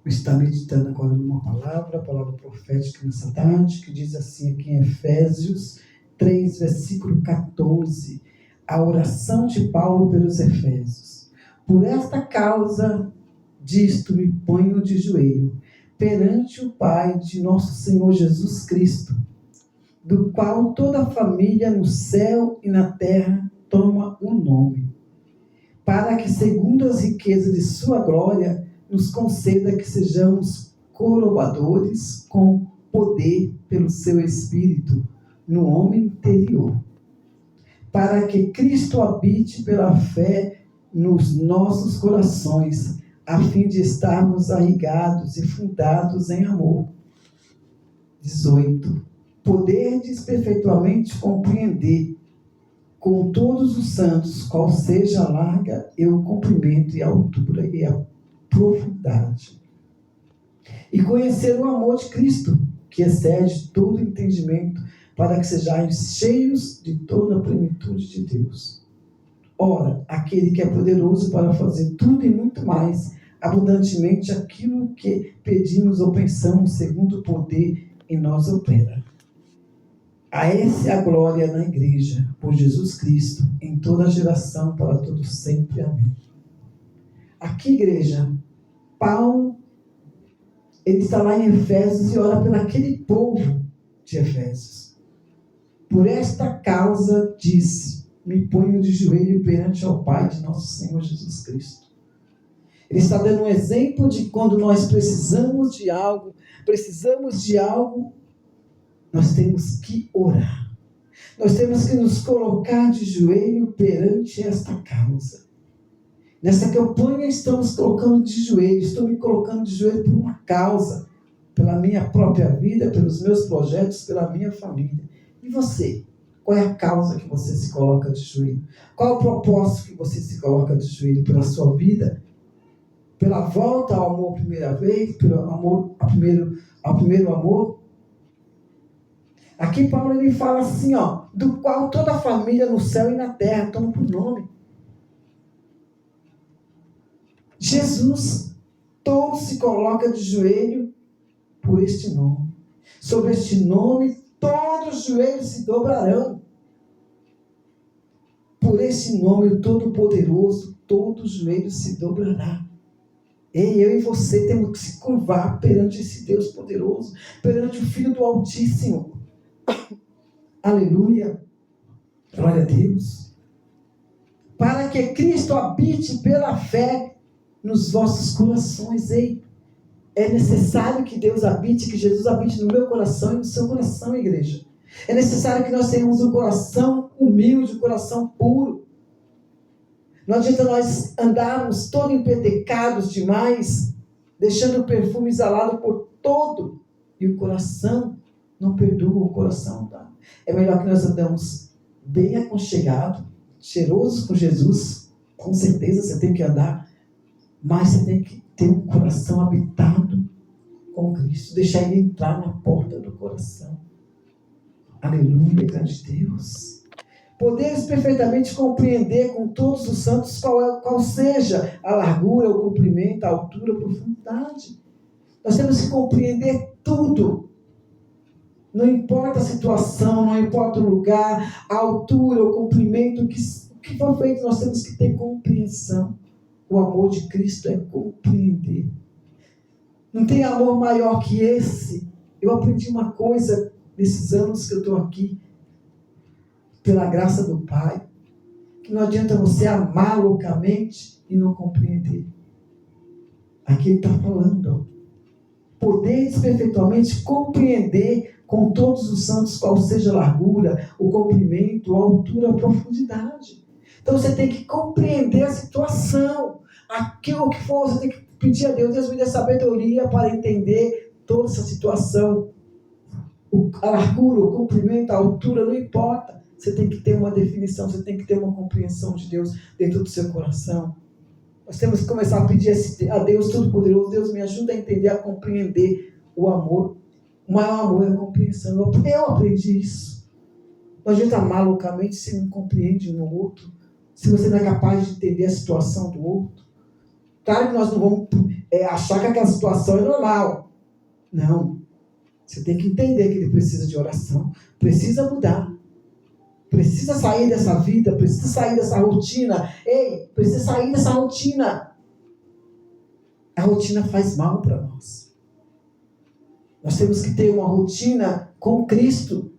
Está meditando agora numa palavra, a palavra profética nessa tarde, que diz assim aqui em Efésios 3, versículo 14, a oração de Paulo pelos Efésios. Por esta causa, disto me ponho de joelho, perante o Pai de nosso Senhor Jesus Cristo, do qual toda a família no céu e na terra toma o nome, para que, segundo as riquezas de sua glória, nos conceda que sejamos coroadores com poder pelo seu Espírito no homem interior, para que Cristo habite pela fé nos nossos corações, a fim de estarmos arraigados e fundados em amor. 18. Poderdes perfeitamente compreender com todos os santos qual seja a larga e o comprimento e a altura e a profundidade, e conhecer o amor de Cristo, que excede todo entendimento, para que sejais cheios de toda a plenitude de Deus. Ora, aquele que é poderoso para fazer tudo e muito mais, abundantemente aquilo que pedimos ou pensamos, segundo o poder em nós opera. A essa é a glória na igreja, por Jesus Cristo, em toda a geração, para todos sempre. Amém. Aqui, igreja, Paulo, ele está lá em Efésios e ora pelo aquele povo de Efésios. Por esta causa, disse, me ponho de joelho perante ao Pai de nosso Senhor Jesus Cristo. Ele está dando um exemplo de quando nós precisamos de algo, nós temos que orar. Nós temos que nos colocar de joelho perante esta causa. Nessa campanha estamos colocando de joelho, estou me colocando de joelho por uma causa, pela minha própria vida, pelos meus projetos, pela minha família. E você? Qual é a causa que você se coloca de joelho? Qual é o propósito que você se coloca de joelho? Pela sua vida? Pela volta ao amor primeira vez? Pelo amor ao primeiro amor? Aqui Paulo ele fala assim, do qual toda a família no céu e na terra toma por nome. Jesus, todo se coloca de joelho por este nome. Sobre este nome, todos os joelhos se dobrarão. Por este nome, o Todo-Poderoso, todos os joelhos se dobrarão. Eu e você temos que se curvar perante esse Deus poderoso, perante o Filho do Altíssimo. Aleluia. Glória a Deus. Para que Cristo habite pela fé nos vossos corações. Ei, é necessário que Deus habite, que Jesus habite no meu coração e no seu coração, igreja. É necessário que nós tenhamos um coração humilde, um coração puro. Não adianta nós andarmos todos empetecados demais, deixando o perfume exalado por todo, e o coração não perdoa, o coração não dá. É melhor que nós andamos bem aconchegados, cheirosos com Jesus. Com certeza você tem que andar, mas você tem que ter um coração habitado com Cristo. Deixar Ele entrar na porta do coração. Aleluia, grande Deus. Poderes perfeitamente compreender com todos os santos qual seja a largura, o comprimento, a altura, a profundidade. Nós temos que compreender tudo. Não importa a situação, não importa o lugar, a altura, o comprimento, o que for feito, nós temos que ter compreensão. O amor de Cristo é compreender. Não tem amor maior que esse. Eu aprendi uma coisa nesses anos que eu estou aqui, pela graça do Pai, que não adianta você amar loucamente e não compreender. Aqui ele está falando, podeis perfeitamente compreender com todos os santos qual seja a largura, o comprimento, a altura, a profundidade. Então você tem que compreender a situação. Aquilo que for, você tem que pedir a Deus, Deus me dê sabedoria para entender toda essa situação. A largura, o comprimento, a altura, não importa. Você tem que ter uma definição, você tem que ter uma compreensão de Deus dentro do seu coração. Nós temos que começar a pedir a Deus Todo-Poderoso, Deus me ajuda a entender, a compreender o amor. O maior amor é a compreensão. Eu aprendi isso. Não adianta amar loucamente se não compreende um ou outro, se você não é capaz de entender a situação do outro. Claro que nós não vamos achar que aquela situação é normal. Não. Você tem que entender que ele precisa de oração, precisa mudar, precisa sair dessa vida, precisa sair dessa rotina. Ei, precisa sair dessa rotina. A rotina faz mal para nós. Nós temos que ter uma rotina com Cristo.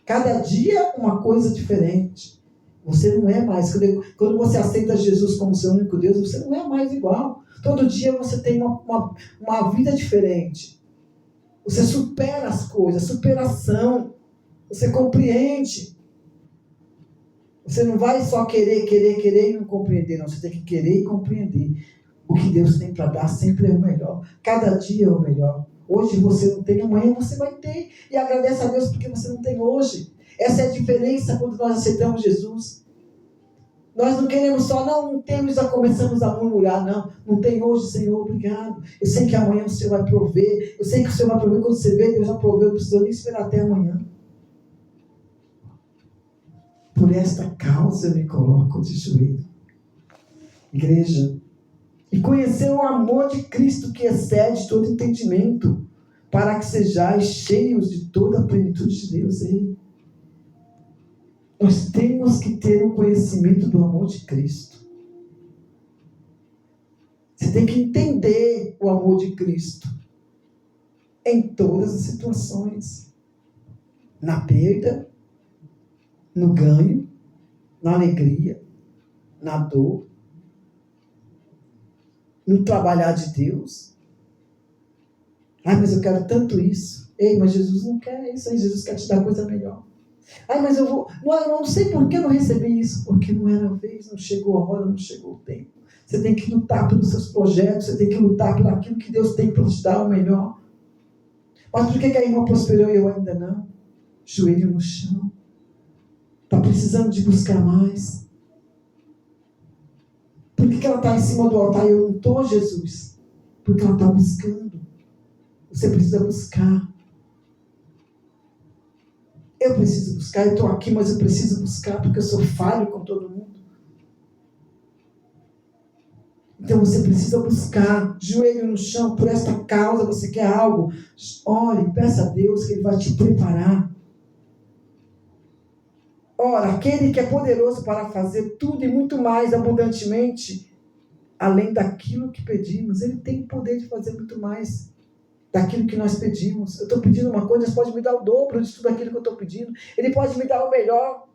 Cada dia uma coisa diferente. Você não é mais. Quando você aceita Jesus como seu único Deus, você não é mais igual. Todo dia você tem uma vida diferente. Você supera as coisas, superação. Você compreende. Você não vai só querer e não compreender. Não, você tem que querer e compreender. O que Deus tem para dar sempre é o melhor. Cada dia é o melhor. Hoje você não tem, amanhã você vai ter. E agradece a Deus porque você não tem hoje. Essa é a diferença quando nós aceitamos Jesus. Nós não queremos só, não temos, já começamos a murmurar, não tem hoje, Senhor, obrigado. Eu sei que amanhã o Senhor vai prover. Eu sei que o Senhor vai prover. Quando você vê, Deus já proveu, não precisou nem esperar até amanhã. Por esta causa eu me coloco de joelho. Igreja, e conhecer o amor de Cristo que excede todo entendimento, para que sejais cheios de toda a plenitude de Deus. Ei, nós temos que ter um conhecimento do amor de Cristo. Você tem que entender o amor de Cristo em todas as situações. Na perda, no ganho, na alegria, na dor, no trabalhar de Deus. Mas eu quero tanto isso. Ei, mas Jesus não quer isso. Jesus quer te dar coisa melhor. Mas eu vou... Não sei por que eu não recebi isso. Porque não era a vez, não chegou a hora, não chegou o tempo. Você tem que lutar pelos seus projetos. Você tem que lutar por aquilo que Deus tem para te dar o melhor. Mas por que a irmã prosperou e eu ainda não? Joelho no chão. Está precisando de buscar mais. Por que ela está em cima do altar e eu não estou, Jesus? Porque ela está buscando. Você precisa buscar. Eu preciso buscar. Eu estou aqui, mas eu preciso buscar porque eu sou falho com todo mundo. Então você precisa buscar. Joelho no chão. Por esta causa você quer algo. Ore, peça a Deus que Ele vai te preparar. Ora, aquele que é poderoso para fazer tudo e muito mais abundantemente, além daquilo que pedimos, Ele tem o poder de fazer muito mais daquilo que nós pedimos. Eu estou pedindo uma coisa, Deus pode me dar o dobro de tudo aquilo que eu estou pedindo. Ele pode me dar o melhor.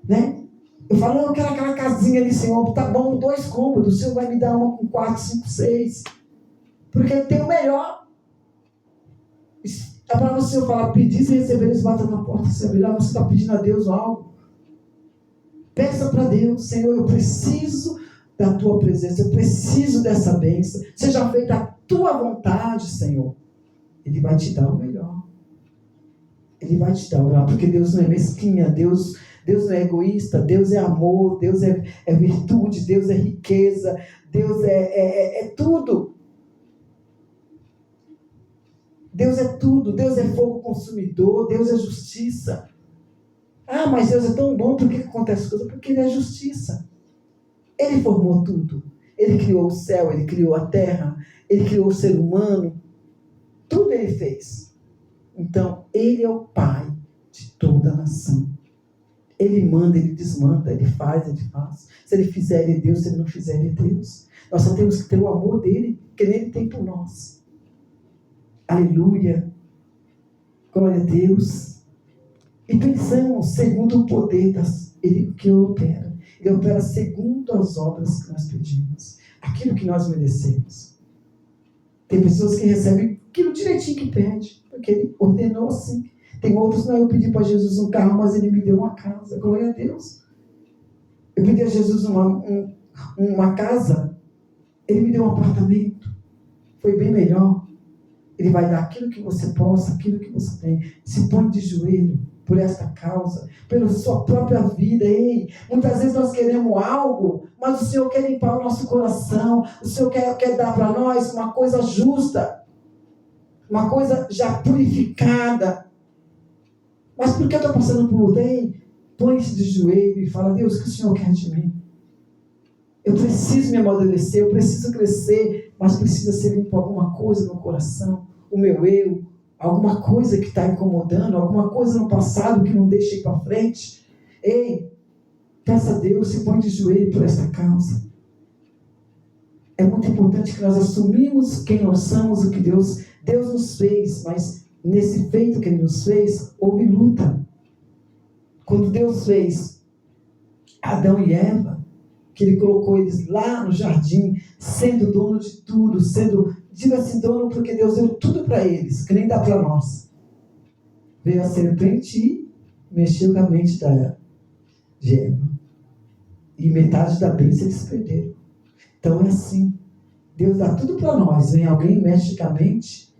Né? Eu falo, eu quero aquela casinha ali, Senhor, tá bom, 2 cômodos, o Senhor vai me dar uma com 4, 5, 6. Porque Ele tem o melhor. É para você falar, pedir e receber, eles batem na porta, se abrir, você está pedindo a Deus algo. Peça para Deus, Senhor, eu preciso da Tua presença, eu preciso dessa bênção. Seja feita a Tua vontade, Senhor. Ele vai te dar o melhor. Ele vai te dar o melhor, porque Deus não é mesquinha, Deus não é egoísta, Deus é amor, Deus é virtude, Deus é riqueza, Deus é tudo. Deus é tudo, Deus é fogo consumidor, Deus é justiça. Mas Deus é tão bom, por que acontece coisa? Porque Ele é justiça. Ele formou tudo. Ele criou o céu, Ele criou a terra, Ele criou o ser humano. Tudo Ele fez. Então, Ele é o Pai de toda a nação. Ele manda, Ele desmanda, Ele faz. Se Ele fizer, Ele é Deus, se Ele não fizer, Ele é Deus. Nós só temos que ter o amor dEle, que Ele tem por nós. Aleluia. Glória a Deus. E pensamos segundo o poder que opera. Ele opera segundo as obras que nós pedimos. Aquilo que nós merecemos. Tem pessoas que recebem aquilo direitinho que pede. Porque Ele ordenou assim. Tem outros, não, eu pedi para Jesus um carro, mas Ele me deu uma casa. Glória a Deus. Eu pedi a Jesus uma casa. Ele me deu um apartamento. Foi bem melhor. Ele vai dar aquilo que você possa, aquilo que você tem. Se põe de joelho por esta causa, pela sua própria vida. Ei, muitas vezes nós queremos algo, mas o Senhor quer limpar o nosso coração. O Senhor quer dar para nós uma coisa justa, uma coisa já purificada. Mas por que eu estou passando por luta? Ei, põe-se de joelho e fala: Deus, o que o Senhor quer de mim? Eu preciso me amadurecer, eu preciso crescer, mas precisa ser limpo alguma coisa no coração, o meu eu, alguma coisa que está incomodando, alguma coisa no passado que não deixa ir para frente. Ei, peça a Deus, se põe de joelho por esta causa. É muito importante que nós assumimos quem nós somos, o que Deus nos fez, mas nesse feito que Ele nos fez, houve luta. Quando Deus fez Adão e Eva, que Ele colocou eles lá no jardim, sendo dono de tudo, diga assim, dono, porque Deus deu tudo para eles, que nem dá para nós. Veio a serpente e mexeu com a mente de Eva. E metade da bênção eles perderam. Então é assim, Deus dá tudo para nós, vem alguém, mexe com a mente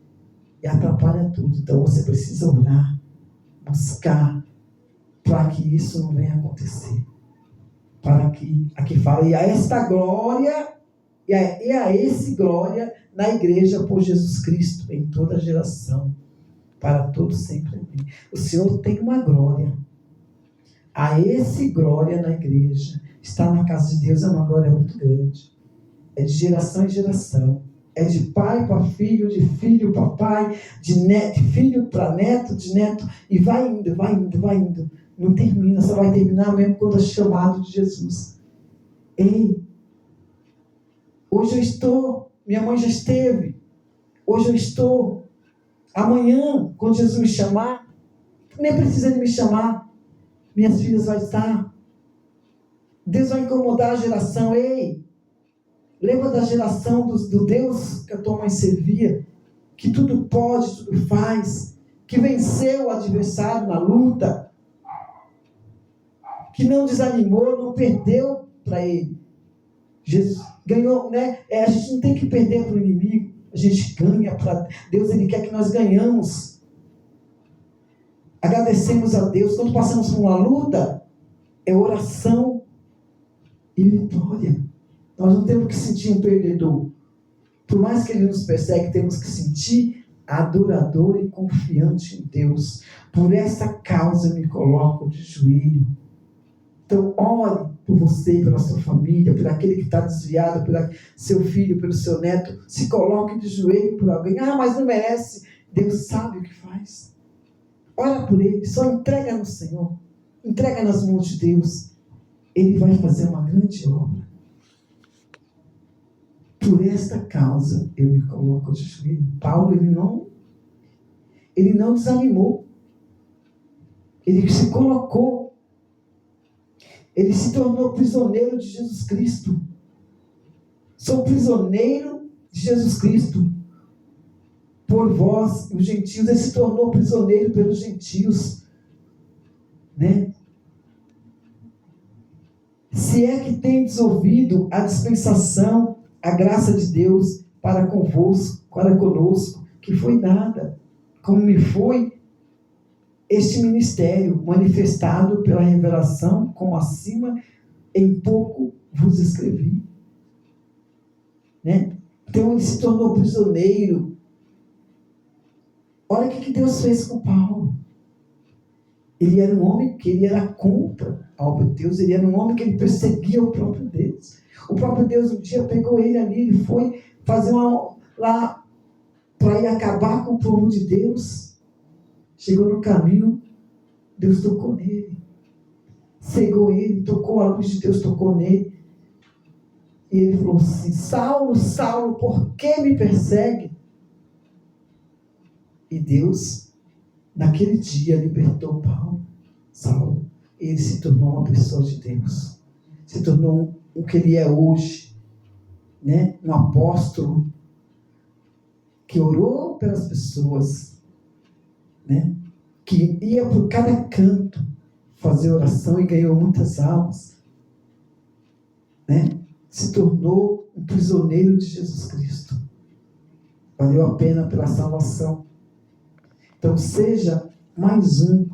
e atrapalha tudo. Então você precisa orar, buscar, para que isso não venha acontecer. Para que, aqui fala, e a esta glória, e a esse glória na igreja por Jesus Cristo, em toda geração, para todos sempre. O Senhor tem uma glória. A esse glória na igreja. Estar na casa de Deus é uma glória muito grande. É de geração em geração. É de pai para filho, de filho para pai, de filho para neto, de neto, e vai indo, vai indo, vai indo. Não termina, só vai terminar mesmo quando é chamado de Jesus. Ei, hoje eu estou, minha mãe já esteve, hoje eu estou, amanhã, quando Jesus me chamar, nem precisa de me chamar, minhas filhas vão estar. Deus vai incomodar a geração. Ei, lembra da geração do Deus que a tua mãe servia, que tudo pode, tudo faz, que venceu o adversário na luta, que não desanimou, não perdeu para ele. Jesus ganhou, né? A gente não tem que perder para o inimigo, a gente ganha para Deus. Ele quer que nós ganhamos. Agradecemos a Deus quando passamos por uma luta, é oração e vitória. Nós não temos que sentir um perdedor. Por mais que Ele nos persegue, temos que sentir adorador e confiante em Deus. Por essa causa eu me coloco de joelho. Então ore por você, pela sua família, por aquele que está desviado, pelo seu filho, pelo seu neto. Se coloque de joelho por alguém. Ah, mas não merece. Deus sabe o que faz. Ora por ele, só entrega no Senhor. Entrega nas mãos de Deus. Ele vai fazer uma grande obra. Por esta causa eu me coloco de joelho. Paulo, ele não desanimou. Ele se colocou. Ele se tornou prisioneiro de Jesus Cristo. Sou prisioneiro de Jesus Cristo. Por vós, os gentios. Ele se tornou prisioneiro pelos gentios. Né? Se é que tendes ouvido a dispensação, a graça de Deus para convosco, para conosco, que foi dada, como me foi este ministério, manifestado pela revelação, como acima, em pouco vos escrevi. Né? Então ele se tornou prisioneiro. Olha o que Deus fez com Paulo. Ele era um homem que ele era contra a obra de Deus, ele era um homem que ele perseguia o próprio Deus. O próprio Deus um dia pegou ele ali, ele foi fazer lá para ir acabar com o povo de Deus. Chegou no caminho, Deus tocou nele, cegou ele, tocou a luz de Deus, tocou nele, e ele falou assim: Saulo, Saulo, por que me persegue? E Deus, naquele dia, libertou Paulo, Saulo. Ele se tornou uma pessoa de Deus, se tornou o que ele é hoje, né? Um apóstolo que orou pelas pessoas, né? Que ia por cada canto fazer oração e ganhou muitas almas, né? Se tornou um prisioneiro de Jesus Cristo. Valeu a pena pela salvação. Então seja mais um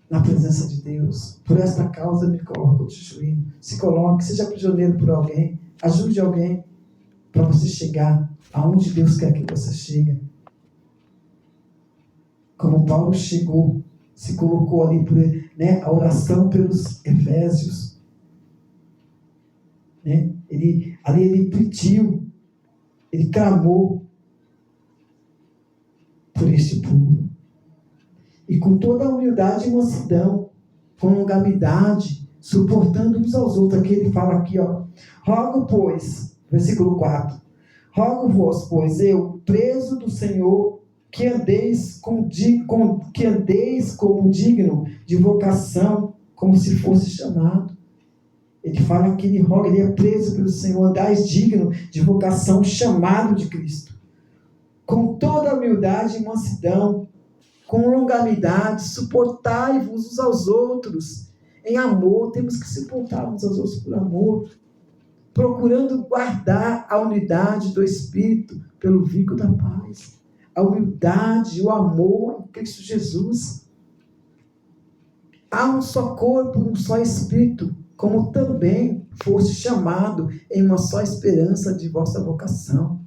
na presença de Deus. Por esta causa me coloco de joelho. Se coloque, seja prisioneiro por alguém, ajude alguém para você chegar aonde Deus quer que você chegue. Como Paulo chegou, se colocou ali né, a oração pelos Efésios. Né? Ele pediu, ele clamou por este povo. E com toda a humildade e mansidão, com longanimidade, suportando uns aos outros. Aqui ele fala aqui, ó. Rogo, pois, versículo 4. Rogo-vos, pois, eu, preso do Senhor, que andeis como digno de vocação, como se fosse chamado. Ele fala que ele roga, ele é preso pelo Senhor, andais digno de vocação, chamado de Cristo. Com toda a humildade e mansidão, com longanimidade, suportai-vos uns aos outros, em amor. Temos que suportar uns aos outros por amor, procurando guardar a unidade do Espírito pelo vínculo da paz. A humildade, o amor em Cristo Jesus. Há um só corpo, um só Espírito, como também foste chamado em uma só esperança de vossa vocação.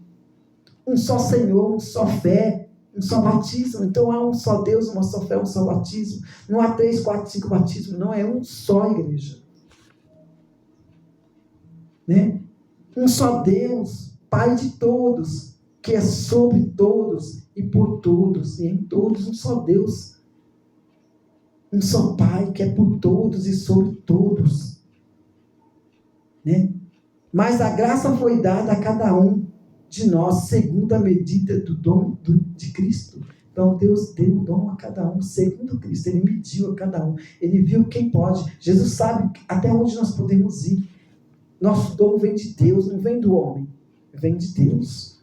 Um só Senhor, uma só fé, um só batismo. Então há um só Deus, uma só fé, um só batismo. Não há 3, 4, 5 batismos, não, é um só, igreja. Né? Um só Deus, Pai de todos, que é sobre todos e por todos, e em todos um só Deus. Um só Pai, que é por todos e sobre todos. Né? Mas a graça foi dada a cada um de nós, segundo a medida do dom de Cristo. Então Deus deu o dom a cada um, segundo Cristo. Ele mediu a cada um. Ele viu quem pode. Jesus sabe até onde nós podemos ir. Nosso dom vem de Deus, não vem do homem. Vem de Deus.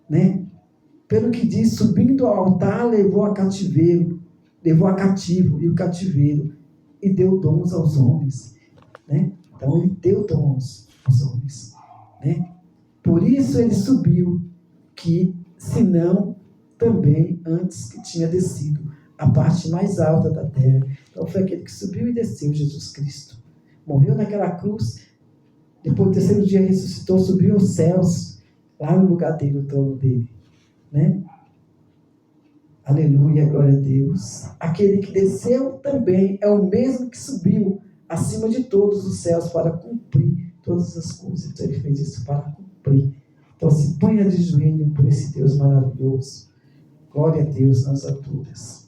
Né? Pelo que diz, subindo ao altar, levou a cativo e o cativeiro, e deu dons aos homens. Né? Então ele deu dons aos homens. Né? Por isso ele subiu, que senão também antes que tinha descido a parte mais alta da terra. Então foi aquele que subiu e desceu, Jesus Cristo. Morreu naquela cruz, depois do 3º dia ressuscitou, subiu aos céus, lá no lugar dele, no trono dele. Né? Aleluia, glória a Deus. Aquele que desceu também é o mesmo que subiu acima de todos os céus para cumprir todas as coisas. Então ele fez isso para cumprir. Então se ponha de joelho por esse Deus maravilhoso. Glória a Deus nas alturas.